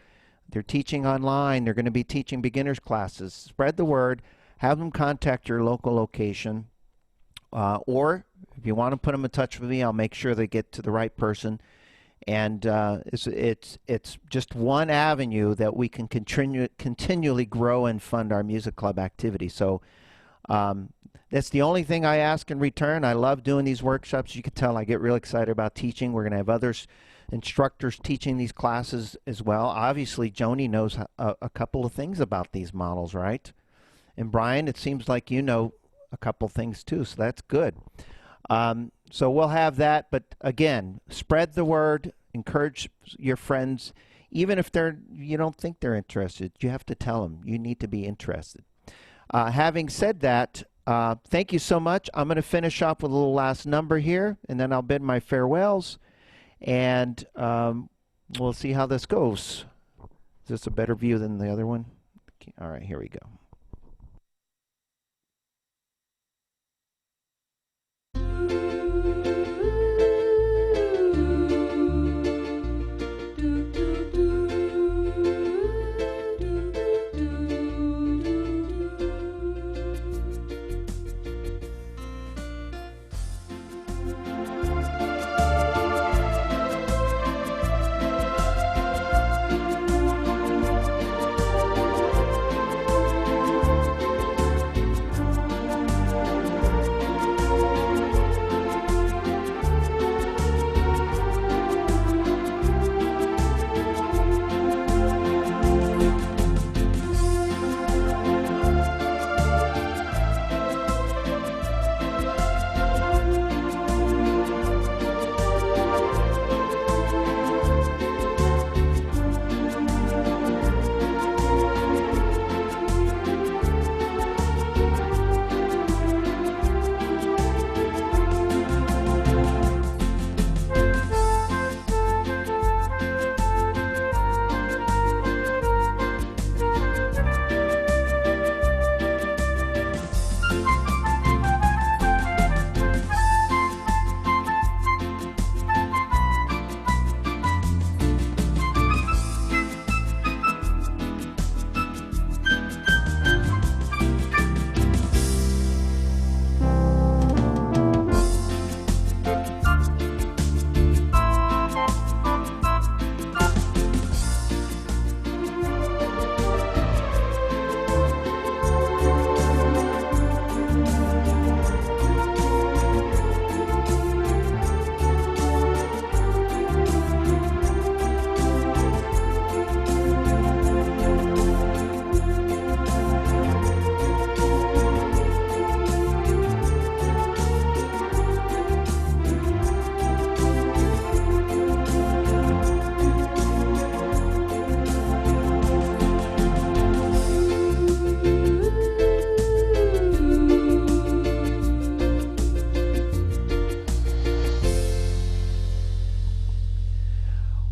They're teaching online. They're going to be teaching beginners classes. Spread the word. Have them contact your local location. Or if you want to put them in touch with me, I'll make sure they get to the right person. And it's just one avenue that we can continually grow and fund our music club activity. So that's the only thing I ask in return. I love doing these workshops. You can tell I get real excited about teaching. We're going to have others, instructors teaching these classes as well. Obviously, Joni knows a couple of things about these models, right? And Brian, it seems like you know a couple things too, so that's good. So we'll have that, but again, spread the word, encourage your friends, even if you don't think they're interested. You have to tell them you need to be interested. Having said that, thank you so much. I'm going to finish off with a little last number here, and then I'll bid my farewells, and we'll see how this goes. Is this a better view than the other one? All right, here we go.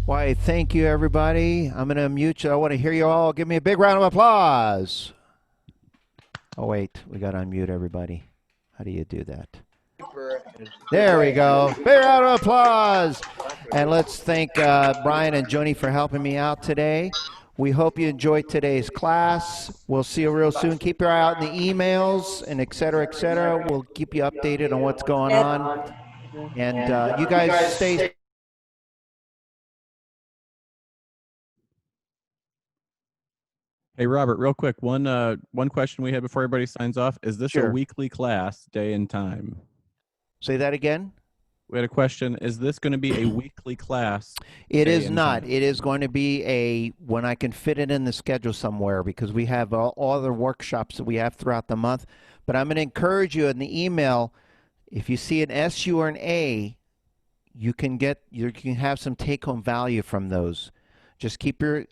Why, thank you, everybody. I'm going to mute you. I want to hear you all. Give me a big round of applause. Oh, wait. We got to unmute everybody. How do you do that? There we go. Big round of applause. And let's thank Brian and Joni for helping me out today. We hope you enjoyed today's class. We'll see you real soon. Keep your eye out in the emails and et cetera, et cetera. We'll keep you updated on what's going on. And you guys stay. Hey, Robert, real quick, one question we had before everybody signs off. Is this Sure. a weekly class, day and time? Say that again? We had a question. Is this going to be a weekly class? It day is and not. time? It is going to be when I can fit it in the schedule somewhere, because we have all the workshops that we have throughout the month. But I'm going to encourage you in the email, if you see an SU or an A, you can have some take-home value from those. Just keep your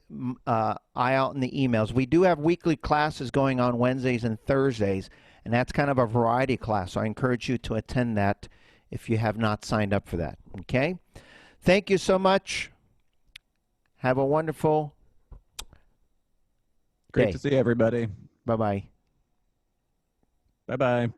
eye out in the emails. We do have weekly classes going on Wednesdays and Thursdays, and that's kind of a variety class. So I encourage you to attend that if you have not signed up for that. Okay? Thank you so much. Have a wonderful Great day. to see everybody. Bye-bye. Bye-bye.